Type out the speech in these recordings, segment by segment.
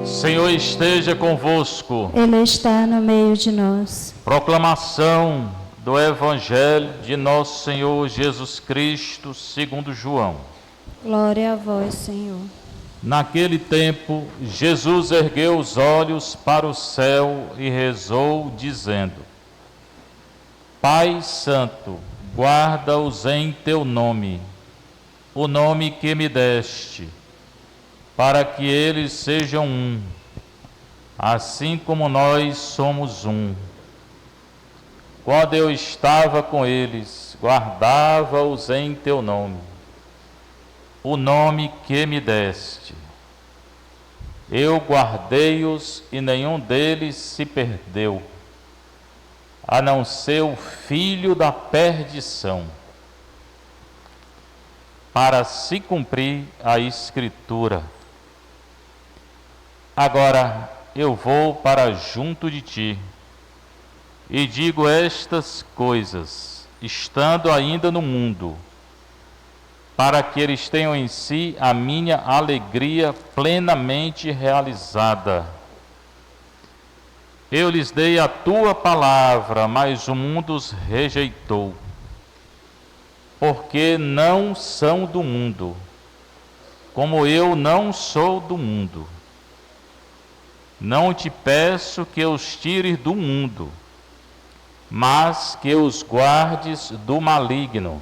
Senhor esteja convosco. Ele está no meio de nós. Proclamação do Evangelho de nosso Senhor Jesus Cristo, segundo João. Glória a vós, Senhor. Naquele tempo, Jesus ergueu os olhos para o céu e rezou, dizendo: Pai Santo, guarda-os em teu nome, o nome que me deste, para que eles sejam um, assim como nós somos um. Quando eu estava com eles, guardava-os em teu nome, o nome que me deste. Eu guardei-os e nenhum deles se perdeu, a não ser o filho da perdição, para se cumprir a Escritura. Agora eu vou para junto de ti, e digo estas coisas, estando ainda no mundo, para que eles tenham em si a minha alegria plenamente realizada. Eu lhes dei a tua palavra, mas o mundo os rejeitou, porque não são do mundo, como eu não sou do mundo. Não te peço que os tires do mundo, mas que os guardes do maligno.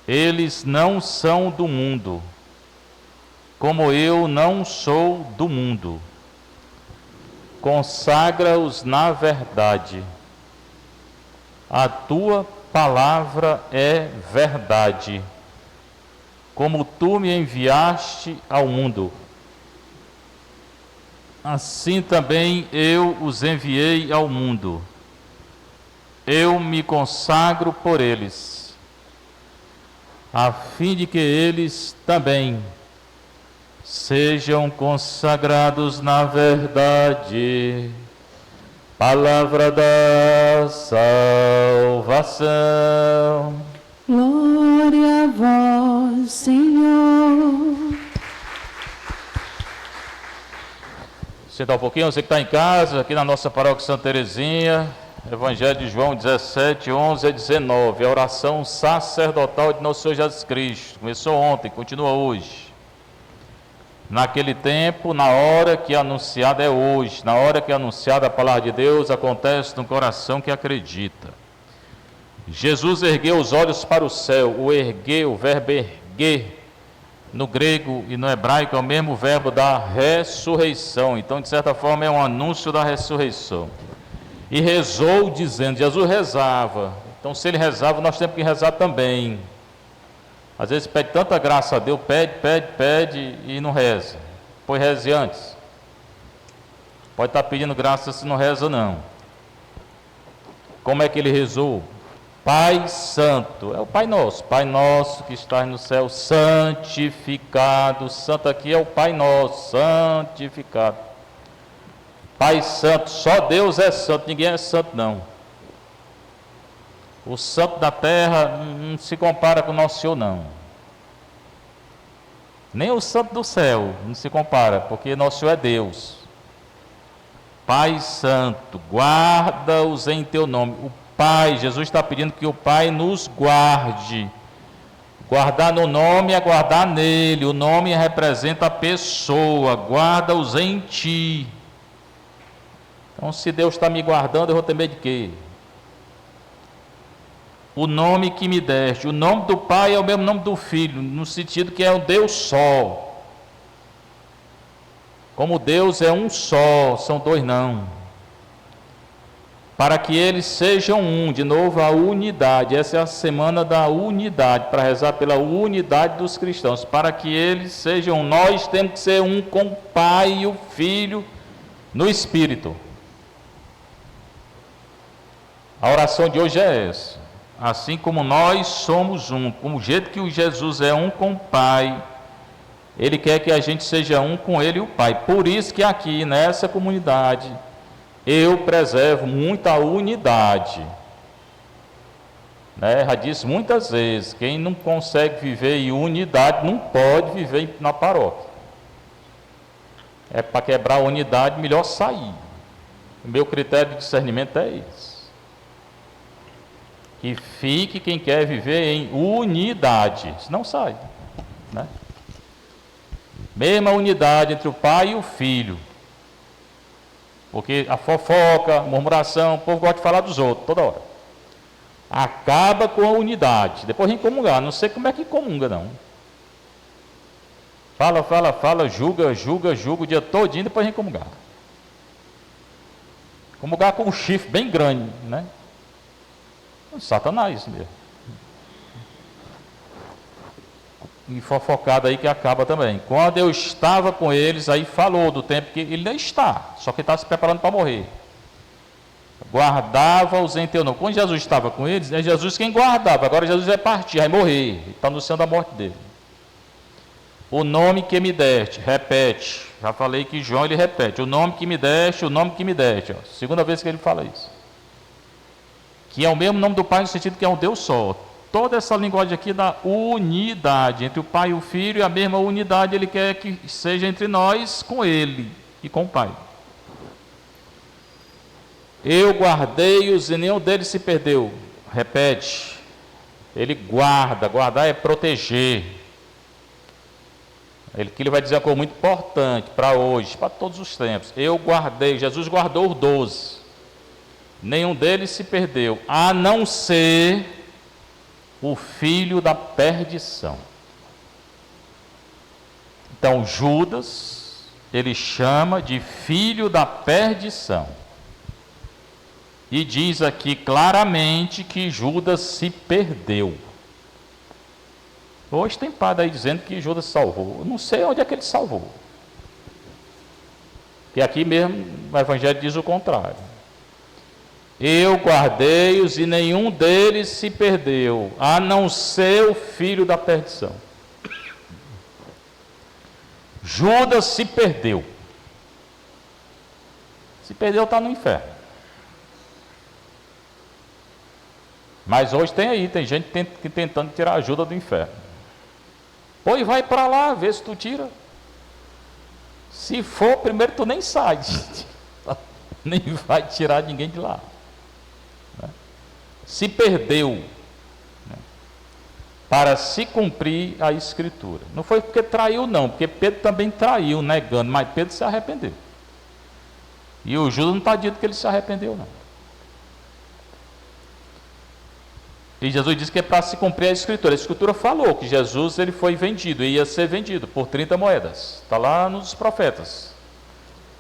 Eles não são do mundo, como eu não sou do mundo. Consagra-os na verdade. A tua palavra é verdade, como tu me enviaste ao mundo. Assim também eu os enviei ao mundo. Eu me consagro por eles, a fim de que eles também sejam consagrados na verdade. Palavra da salvação. Glória a vós, Senhor. Sentar um pouquinho, você que está em casa, aqui na nossa paróquia Santa Terezinha, Evangelho de João 17, 11 a 19, a oração sacerdotal de nosso Senhor Jesus Cristo. Começou ontem, continua hoje. Naquele tempo, na hora que é anunciada é hoje, na hora que é anunciada a palavra de Deus, acontece no coração que acredita. Jesus ergueu os olhos para o céu. O erguer, o verbo erguer, no grego e no hebraico é o mesmo verbo da ressurreição. Então, de certa forma, é um anúncio da ressurreição. E rezou dizendo, Jesus rezava. Então, se ele rezava, nós temos que rezar também. Às vezes pede tanta graça a Deus, pede e não reza. Pois reze antes. Pode estar pedindo graça se não reza, não. Como é que ele rezou? Pai Santo, é o Pai Nosso que está no céu, santificado. Santo aqui é o Pai Nosso, santificado. Pai Santo, só Deus é santo, ninguém é santo não. O santo da terra não se compara com o nosso Senhor não. Nem o santo do céu não se compara, porque nosso Senhor é Deus. Pai Santo, guarda-os em teu nome. O Pai, Jesus está pedindo que o Pai nos guarde. Guardar no nome é guardar nele. O nome representa a pessoa. Guarda-os em ti. Então, se Deus está me guardando, eu vou ter medo de quê? O nome que me deste. O nome do Pai é o mesmo nome do Filho, no sentido que é um Deus só. Como Deus é um só, são dois não. Para que eles sejam um, de novo a unidade. Essa é a semana da unidade, para rezar pela unidade dos cristãos. Para que eles sejam um, nós temos que ser um com o Pai e o Filho no Espírito. A oração de hoje é essa. Assim como nós somos um, como o jeito que o Jesus é um com o Pai, Ele quer que a gente seja um com Ele e o Pai. Por isso que aqui, nessa comunidade, eu preservo muito a unidade. Já disse muitas vezes, quem não consegue viver em unidade, não pode viver na paróquia. é para quebrar a unidade, melhor sair. O meu critério de discernimento é esse. Que fique quem quer viver em unidade, senão sai, né? Mesma unidade entre o pai e o filho. Porque a fofoca, a murmuração, o povo gosta de falar dos outros toda hora. Acaba com a unidade. Depois vem comungar. Não sei como é que comunga, não. Fala, julga o dia todinho, depois vem comungar. Comungar com um chifre bem grande, né? Satanás mesmo. E fofocado aí que acaba também. Quando eu estava com eles, aí falou do tempo que ele ainda está, só que ele está se preparando para morrer. Guardava-os em teu nome. Quando Jesus estava com eles, é Jesus quem guardava. Agora Jesus vai partir, vai morrer. Ele está anunciando a morte dele. O nome que me deste, repete. Já falei que João ele repete. O nome que me deste, o nome que me deste. Ó. Segunda vez que ele fala isso. Que é o mesmo nome do Pai no sentido que é um Deus só. Toda essa linguagem aqui da unidade entre o Pai e o Filho, e a mesma unidade ele quer que seja entre nós com Ele e com o Pai. Eu guardei-os e nenhum deles se perdeu. Repete. Ele guarda. Guardar é proteger. Que ele vai dizer uma coisa muito importante para hoje, para todos os tempos. Eu guardei. Jesus guardou os 12. Nenhum deles se perdeu, a não ser o filho da perdição. Então Judas, ele chama de filho da perdição. E diz aqui claramente que Judas se perdeu. Hoje tem padre aí dizendo que Judas salvou. Eu não sei onde é que ele salvou. E aqui mesmo o Evangelho diz o contrário. Eu guardei-os e nenhum deles se perdeu, a não ser o filho da perdição. Judas se perdeu. Se perdeu, está no inferno. Mas hoje tem gente tentando tirar a Judas do inferno. Pois vai para lá, vê se tu tira. Se for, primeiro tu nem sai. Nem vai tirar ninguém de lá. Se perdeu, né, para se cumprir a Escritura. Não foi porque traiu não, porque Pedro também traiu, negando, mas Pedro se arrependeu. E o Judas não está dito que ele se arrependeu não. E Jesus disse que é para se cumprir a Escritura. A Escritura falou que Jesus ele foi vendido, ia ser vendido por 30 moedas. Está lá nos profetas.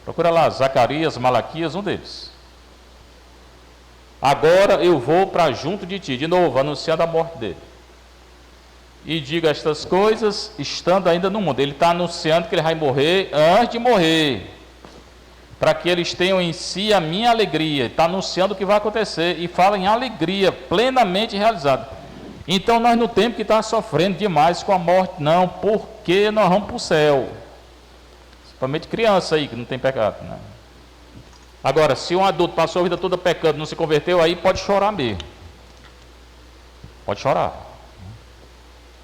Procura lá, Zacarias, Malaquias, um deles. Agora eu vou para junto de ti, de novo, anunciando a morte dele. E diga estas coisas, estando ainda no mundo. Ele está anunciando que ele vai morrer antes de morrer. Para que eles tenham em si a minha alegria. Está anunciando o que vai acontecer. E fala em alegria, plenamente realizada. Então nós não temos que estar sofrendo demais com a morte, não. Porque nós vamos para o céu. Principalmente criança aí, que não tem pecado, né? Agora, se um adulto passou a vida toda pecando, não se converteu, aí pode chorar mesmo. Pode chorar.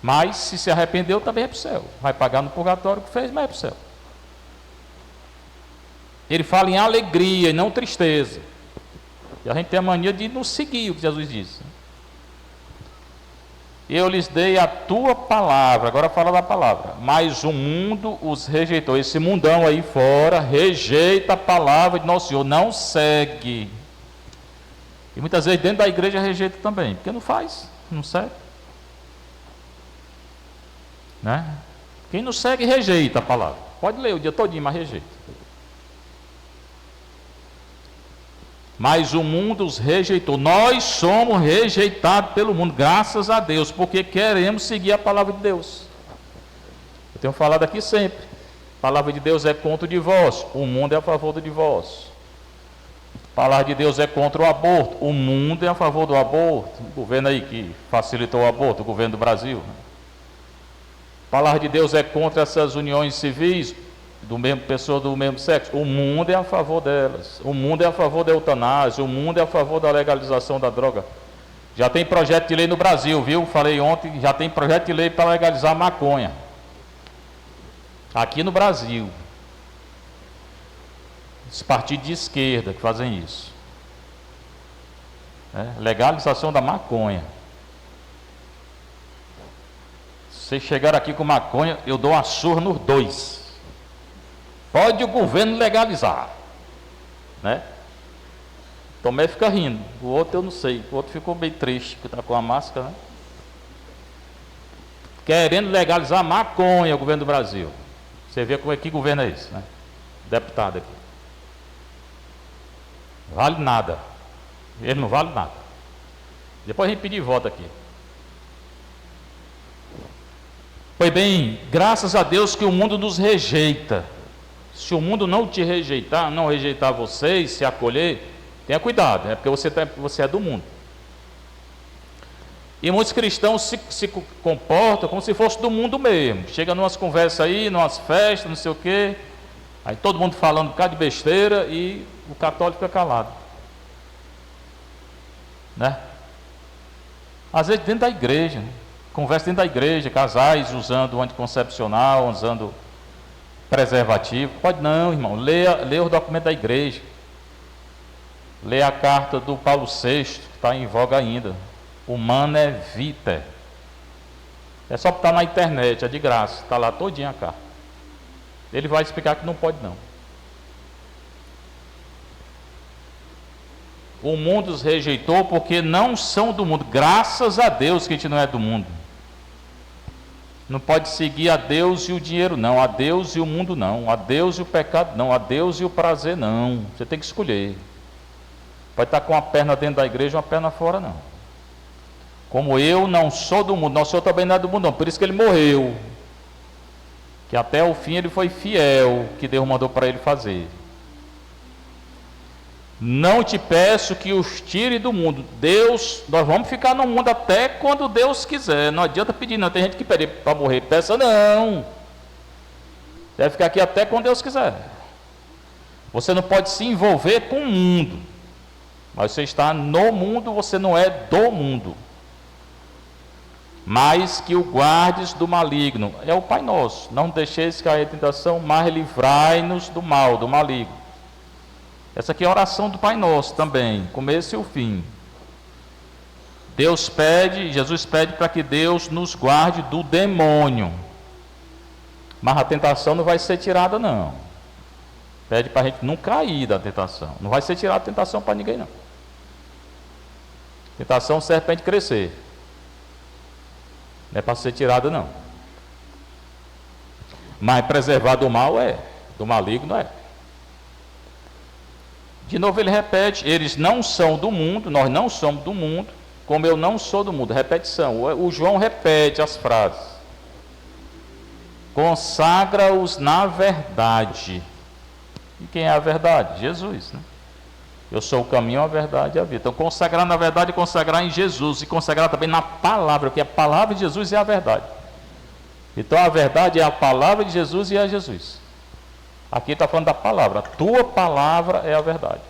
Mas, se arrependeu, também é para o céu. Vai pagar no purgatório o que fez, mas é para o céu. Ele fala em alegria e não tristeza. E a gente tem a mania de não seguir o que Jesus disse. Eu lhes dei a tua palavra, agora fala da palavra, mas o mundo os rejeitou. Esse mundão aí fora rejeita a palavra de nosso Senhor, não segue. E muitas vezes dentro da igreja rejeita também, porque não faz, não segue. Né? Quem não segue rejeita a palavra. Pode ler o dia todinho, mas rejeita. Mas o mundo os rejeitou. Nós somos rejeitados pelo mundo, graças a Deus, porque queremos seguir a palavra de Deus. Eu tenho falado aqui sempre. A palavra de Deus é contra o divórcio, o mundo é a favor do divórcio. A palavra de Deus é contra o aborto, o mundo é a favor do aborto. O governo aí que facilitou o aborto, o governo do Brasil. A palavra de Deus é contra essas uniões civis, pessoas do mesmo sexo. O mundo é a favor delas. O mundo é a favor da eutanásia. O mundo é a favor da legalização da droga. Já tem projeto de lei no Brasil, viu? Falei ontem, já tem projeto de lei para legalizar a maconha. Aqui no Brasil. Os partidos de esquerda que fazem isso. Legalização da maconha. Se vocês chegarem aqui com maconha, eu dou uma surra nos dois. Pode o governo legalizar, né? Tomé fica rindo, o outro eu não sei, o outro ficou bem triste, porque está com a máscara, né? Querendo legalizar maconha, o governo do Brasil. Você vê como é que governo é esse, né? Deputado aqui. Vale nada. Ele não vale nada. Depois a gente pedir voto aqui. Pois bem, graças a Deus que o mundo nos rejeita. Se o mundo não te rejeitar, não rejeitar vocês, se acolher, tenha cuidado, porque você é do mundo. E muitos cristãos se comportam como se fosse do mundo mesmo. Chega numas conversas aí, numas festas, não sei o quê. Aí todo mundo falando um bocado de besteira e o católico fica calado. Né? Às vezes dentro da igreja, né? Conversa dentro da igreja, casais usando anticoncepcional, usando preservativo. Pode não, irmão. Leia o documento da igreja. Leia a carta do Paulo VI, que está em voga ainda. Humanae Vitae. É só botar na internet, é de graça. Está lá todinha a carta. Ele vai explicar que não pode não. O mundo os rejeitou porque não são do mundo. Graças a Deus que a gente não é do mundo. Não pode seguir a Deus e o dinheiro não, a Deus e o mundo não, a Deus e o pecado não, a Deus e o prazer não. Você tem que escolher. Pode estar com uma perna dentro da igreja e uma perna fora não. Como eu não sou do mundo, nosso Senhor também não é do mundo não, por isso que ele morreu. Que até o fim ele foi fiel, que Deus mandou para ele fazer. Não te peço que os tire do mundo. Deus, nós vamos ficar no mundo até quando Deus quiser. Não adianta pedir não, tem gente que pede para morrer, peça não. Deve ficar aqui até quando Deus quiser. Você não pode se envolver com o mundo. Mas você está no mundo, você não é do mundo. Mas que o guardes do maligno. É o Pai Nosso. Não deixeis cair a tentação, mas livrai-nos do mal, do maligno. Essa aqui é a oração do Pai Nosso também, começo e o fim. Deus pede, Jesus pede para que Deus nos guarde do demônio. Mas a tentação não vai ser tirada não. Pede para a gente não cair da tentação. Não vai ser tirada a tentação para ninguém não. Tentação serve para a gente crescer. Não é para ser tirada não. Mas preservar do mal do maligno é. De novo ele repete, eles não são do mundo, nós não somos do mundo, como eu não sou do mundo. Repetição, o João repete as frases. Consagra-os na verdade. E quem é a verdade? Jesus, né? Eu sou o caminho, a verdade e a vida. Então consagrar na verdade é consagrar em Jesus, e consagrar também na palavra, porque a palavra de Jesus é a verdade. Então a verdade é a palavra de Jesus e é Jesus. Aqui está falando da palavra, a tua palavra é a verdade.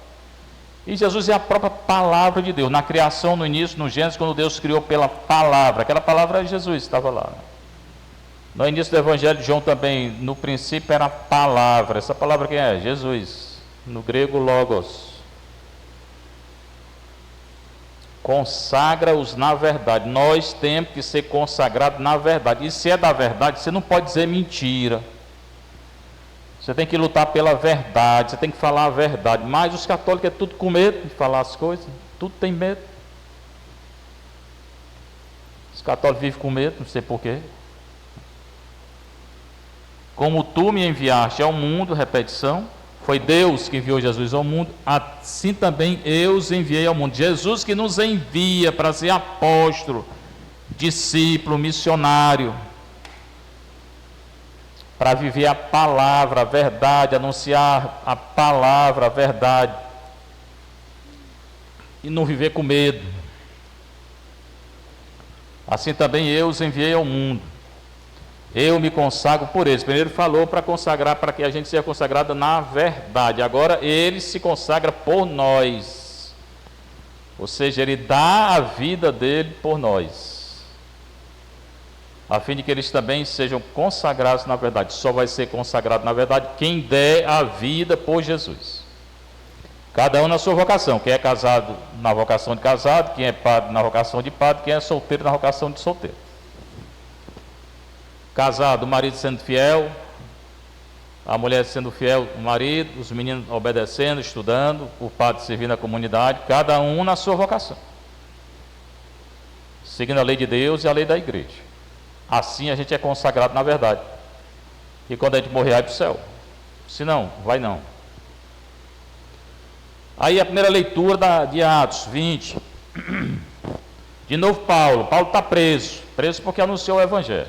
E Jesus é a própria palavra de Deus. Na criação, no início, no Gênesis, quando Deus criou pela palavra, aquela palavra é Jesus, estava lá. No início do Evangelho de João também, no princípio era a palavra. Essa palavra quem é? Jesus. No grego, logos. Consagra-os na verdade. Nós temos que ser consagrados na verdade. E se é da verdade, você não pode dizer mentira. Você tem que lutar pela verdade, você tem que falar a verdade. Mas os católicos é tudo com medo de falar as coisas, tudo tem medo. Os católicos vivem com medo, não sei porquê. Como tu me enviaste ao mundo, repetição, foi Deus que enviou Jesus ao mundo, assim também eu os enviei ao mundo. Jesus que nos envia para ser apóstolo, discípulo, missionário, para viver a palavra, a verdade, anunciar a palavra, a verdade, e não viver com medo. Assim também eu os enviei ao mundo. Eu me consagro por eles. Primeiro falou para consagrar, para que a gente seja consagrado na verdade. Agora ele se consagra por nós. Ou seja, ele dá a vida dele por nós, a fim de que eles também sejam consagrados na verdade. Só vai ser consagrado na verdade quem der a vida por Jesus. Cada um na sua vocação. Quem é casado na vocação de casado, quem é padre na vocação de padre, quem é solteiro na vocação de solteiro. Casado, o marido sendo fiel, a mulher sendo fiel, o marido, os meninos obedecendo, estudando, o padre servindo a comunidade, cada um na sua vocação, seguindo a lei de Deus e a lei da igreja. Assim a gente é consagrado na verdade. E quando a gente morrer, vai para o céu. Se não, vai não. Aí a primeira leitura de Atos 20. De novo Paulo está preso porque anunciou o evangelho.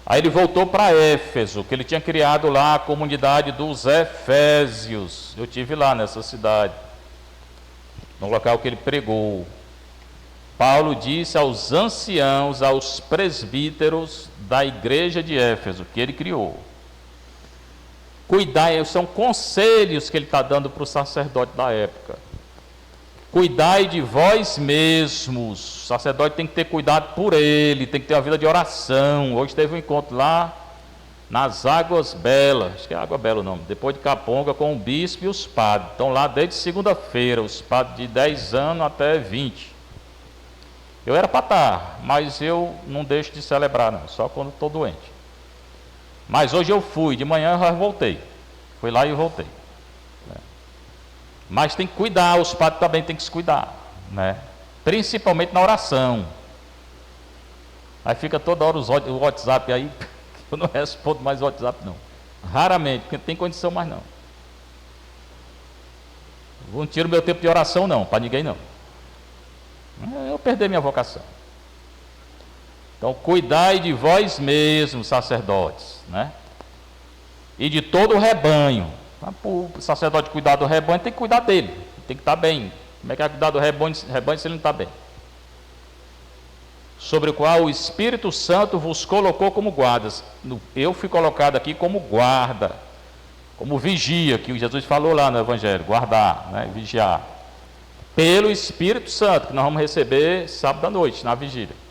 Aí ele voltou para Éfeso, que ele tinha criado lá a comunidade dos Efésios. Eu tive lá nessa cidade, no local que ele pregou. Paulo disse aos anciãos, aos presbíteros da igreja de Éfeso, que ele criou. Cuidai, são conselhos que ele está dando para o sacerdote da época. Cuidai de vós mesmos. O sacerdote tem que ter cuidado por ele, tem que ter uma vida de oração. Hoje teve um encontro lá nas Águas Belas, acho que é Água Bela o nome, depois de Caponga, com o bispo e os padres. Estão lá desde segunda-feira, os padres de 10 anos até 20. Eu era para estar, mas eu não deixo de celebrar não, só quando estou doente. Mas hoje eu fui, de manhã eu já voltei. Fui lá e voltei. Mas tem que cuidar, os padres também têm que se cuidar, né? Principalmente na oração. Aí fica toda hora o WhatsApp aí, eu não respondo mais o WhatsApp não. Raramente, porque não tem condição mais não. Não tiro meu tempo de oração não, para ninguém não. Eu perdi minha vocação. Então, cuidai de vós mesmos, sacerdotes, né? E de todo o rebanho. O sacerdote cuidar do rebanho, tem que cuidar dele, tem que estar bem. Como é que vai cuidar do rebanho se ele não está bem? Sobre o qual o Espírito Santo vos colocou como guardas. Eu fui colocado aqui como guarda, como vigia, que Jesus falou lá no Evangelho, guardar, né? Vigiar. Pelo Espírito Santo, que nós vamos receber sábado à noite, na vigília.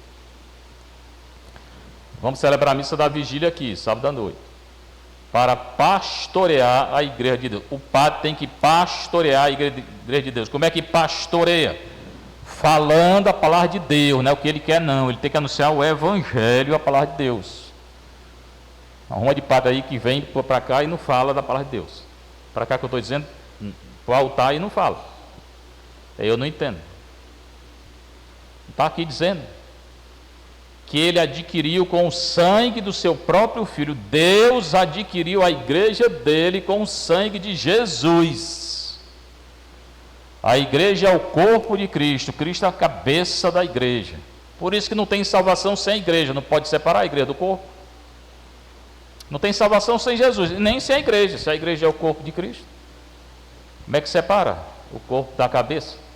Vamos celebrar a missa da vigília aqui, sábado à noite, para pastorear a igreja de Deus. O padre tem que pastorear a igreja de Deus. Como é que pastoreia? Falando a palavra de Deus, não é o que ele quer não, ele tem que anunciar o evangelho, a palavra de Deus. Arruma de padre aí que vem para cá e não fala da palavra de Deus. Para cá que eu estou dizendo, para o altar e não fala. Eu não entendo. Está aqui dizendo que ele adquiriu com o sangue do seu próprio Filho. Deus adquiriu a igreja dele com o sangue de Jesus. A igreja é o corpo de Cristo. Cristo é a cabeça da igreja. Por isso que não tem salvação sem a igreja. Não pode separar a igreja do corpo. Não tem salvação sem Jesus, nem sem a igreja. Se a igreja é o corpo de Cristo, como é que separa o corpo da cabeça?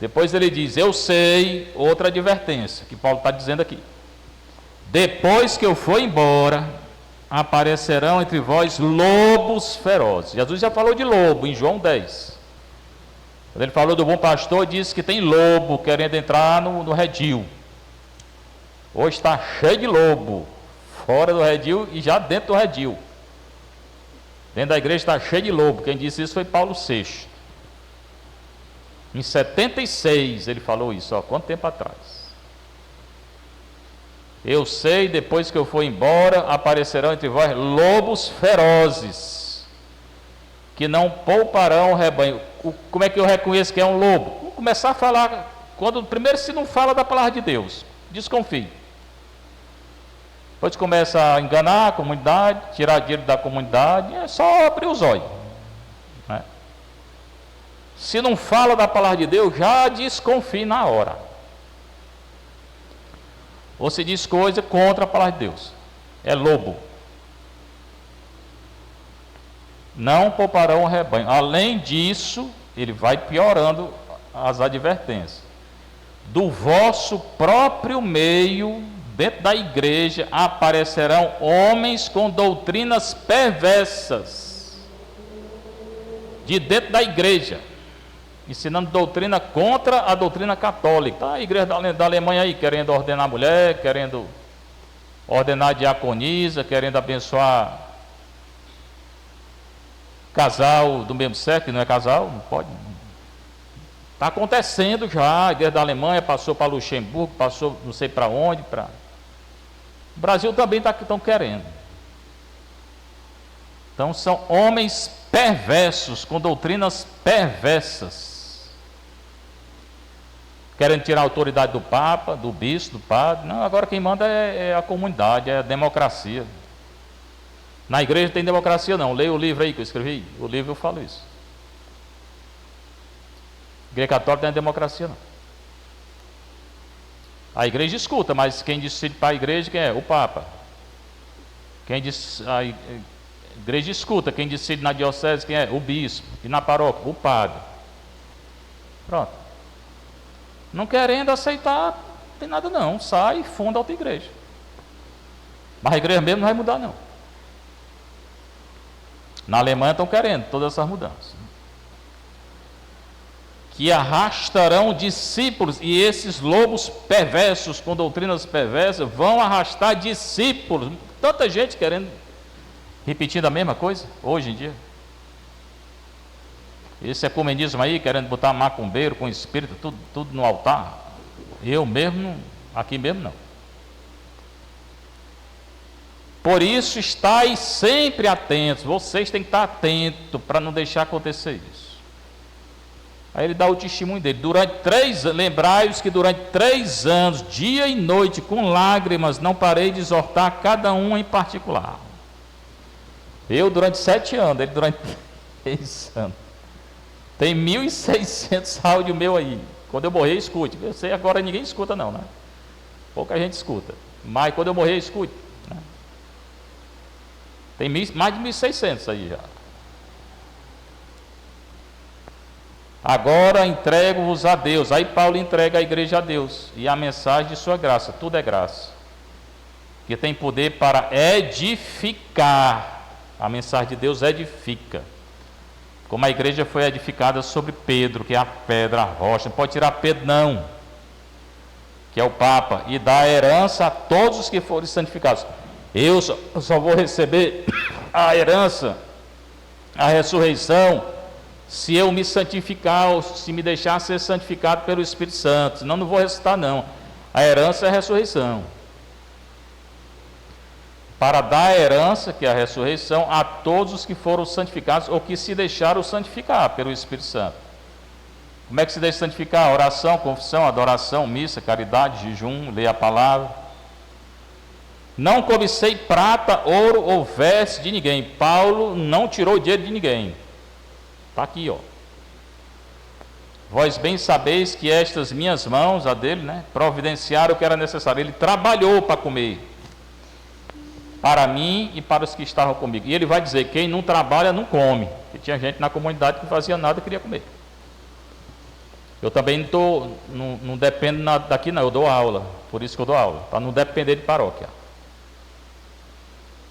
Depois ele diz, eu sei, outra advertência, que Paulo está dizendo aqui. Depois que eu for embora, aparecerão entre vós lobos ferozes. Jesus já falou de lobo em João 10. Quando ele falou do bom pastor, disse que tem lobo querendo entrar no redil. Hoje está cheio de lobo, fora do redil e já dentro do redil. Dentro da igreja está cheio de lobo. Quem disse isso foi Paulo VI. Em 76 ele falou isso, ó, quanto tempo atrás? Eu sei, depois que eu for embora, aparecerão entre vós lobos ferozes, que não pouparão o rebanho. Como é que eu reconheço que é um lobo? Vou começar a falar, primeiro se não fala da palavra de Deus, desconfie. Depois começa a enganar a comunidade, tirar dinheiro da comunidade, é só abrir os olhos, né? Se não fala da palavra de Deus, já desconfie na hora. Ou se diz coisa contra a palavra de Deus, é lobo. Não pouparão o rebanho. Além disso, ele vai piorando as advertências. Do vosso próprio meio, dentro da igreja, aparecerão homens com doutrinas perversas. De dentro da igreja, ensinando doutrina contra a doutrina católica. Tá, a igreja da Alemanha aí, querendo ordenar a mulher, querendo ordenar a diaconisa, querendo abençoar casal do mesmo sexo, que não é casal, não pode. Está acontecendo já, a igreja da Alemanha passou para Luxemburgo, passou não sei para onde, o Brasil também estão querendo. Então são homens perversos, com doutrinas perversas, querendo tirar a autoridade do Papa, do bispo, do padre. Não, agora quem manda é a comunidade, é a democracia. Na igreja tem democracia não, leia o livro aí que eu escrevi, o livro eu falo isso. A igreja católica não é democracia não. A igreja escuta, mas quem decide para a igreja quem é? O Papa. A igreja escuta, quem decide na diocese quem é? O bispo. E na paróquia? O padre. Pronto. Não querendo aceitar, não tem nada não, sai e funda outra igreja. Mas a igreja mesmo não vai mudar não. Na Alemanha estão querendo todas essas mudanças. Que arrastarão discípulos, e esses lobos perversos, com doutrinas perversas, vão arrastar discípulos. Tanta gente querendo, repetindo a mesma coisa, hoje em dia. Esse ecumenismo aí, querendo botar macumbeiro com espírito, tudo no altar. Eu mesmo, aqui mesmo não. Por isso, estáis sempre atentos, vocês têm que estar atentos, para não deixar acontecer isso. Aí ele dá o testemunho dele, lembrai-vos que durante 3 anos, dia e noite, com lágrimas, não parei de exortar cada um em particular. Eu durante 7 anos, ele durante 3 anos. Tem 1.600 áudio meu aí. Quando eu morrer, escute. Eu sei agora ninguém escuta não, né? Pouca gente escuta. Mas quando eu morrer, escute. Né? Tem mais de 1.600 aí já. Agora entrego-vos a Deus. Aí Paulo entrega a igreja a Deus. E a mensagem de sua graça. Tudo é graça. Que tem poder para edificar. A mensagem de Deus edifica. Como a igreja foi edificada sobre Pedro, que é a pedra, a rocha. Não pode tirar Pedro não. Que é o Papa. E dá herança a todos os que forem santificados. Eu só vou receber a herança, a ressurreição, se eu me santificar, ou se me deixar ser santificado pelo Espírito Santo. Senão não vou ressuscitar não. A herança é a ressurreição. Para dar a herança, que é a ressurreição, a todos os que foram santificados, ou que se deixaram santificar pelo Espírito Santo. Como é que se deixa santificar? Oração, confissão, adoração, missa, caridade, jejum, ler a palavra. Não cobicei prata, ouro ou veste de ninguém. Paulo não tirou dinheiro de ninguém. Está aqui, ó. Vós bem sabeis que estas minhas mãos, a dele, né, providenciaram o que era necessário. Ele trabalhou para comer. Para mim e para os que estavam comigo. E ele vai dizer, quem não trabalha não come. Porque tinha gente na comunidade que não fazia nada e queria comer. Eu também não dependo daqui não, eu dou aula. Por isso que eu dou aula, para não depender de paróquia.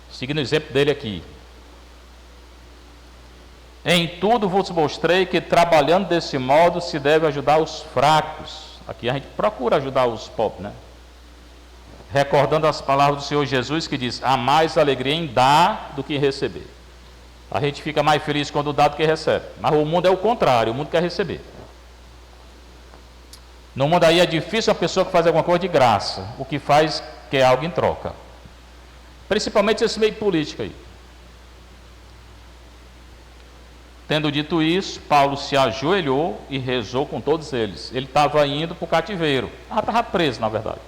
Seguindo o exemplo dele aqui. Em tudo vos mostrei que trabalhando desse modo se deve ajudar os fracos. Aqui a gente procura ajudar os pobres, né? Recordando as palavras do Senhor Jesus que diz, há mais alegria em dar do que em receber. A gente fica mais feliz quando dá do que recebe. Mas o mundo é o contrário, o mundo quer receber. No mundo aí é difícil uma pessoa que faz alguma coisa de graça. O que faz quer algo em troca. Principalmente esse meio político aí. Tendo dito isso, Paulo se ajoelhou e rezou com todos eles. Ele estava indo para o cativeiro. Estava preso, na verdade.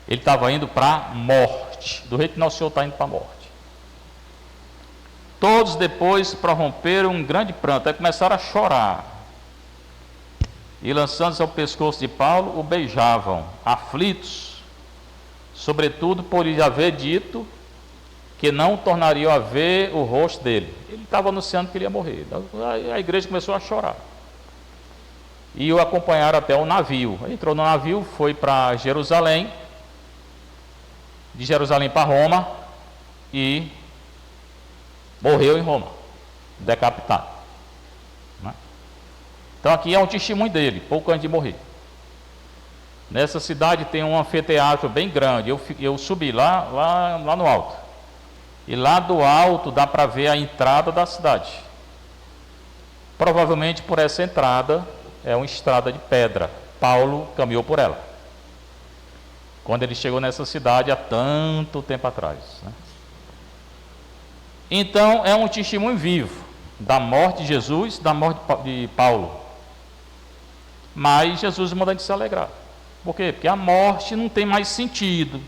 Ele estava indo para a morte. Do jeito que nosso Senhor está indo para a morte. Todos depois prorromperam um grande pranto. Aí começaram a chorar. E lançando-se ao pescoço de Paulo, o beijavam, aflitos. Sobretudo por lhe haver dito que não tornariam a ver o rosto dele. Ele estava anunciando que ele ia morrer. A igreja começou a chorar. E o acompanharam até o navio. Ele entrou no navio, foi para Jerusalém. De Jerusalém para Roma. E morreu em Roma. Decapitado. Então aqui é um testemunho dele, pouco antes de morrer. Nessa cidade tem um anfiteatro bem grande. Eu subi lá no alto. E lá do alto dá para ver a entrada da cidade. Provavelmente por essa entrada é uma estrada de pedra. Paulo caminhou por ela. Quando ele chegou nessa cidade há tanto tempo atrás, né? Então é um testemunho vivo da morte de Jesus, da morte de Paulo. Mas Jesus manda a gente se alegrar. Por quê? Porque a morte não tem mais sentido.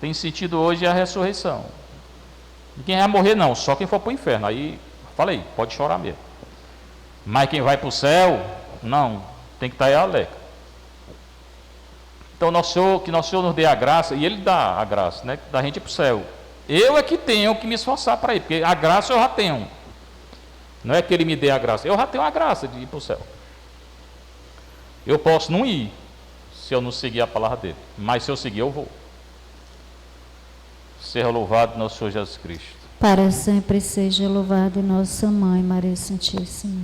Tem sentido hoje a ressurreição. Ninguém vai morrer não, só quem for para o inferno. Aí, falei, pode chorar mesmo. Mas quem vai para o céu, não, tem que estar aí alegre. Então, que nosso Senhor nos dê a graça, e Ele dá a graça, né, da gente ir para o céu. Eu é que tenho que me esforçar para ir, porque a graça eu já tenho. Não é que Ele me dê a graça, eu já tenho a graça de ir para o céu. Eu posso não ir, se eu não seguir a palavra dEle, mas se eu seguir, eu vou. Seja louvado nosso Senhor Jesus Cristo. Para sempre seja louvado nossa Mãe, Maria Santíssima.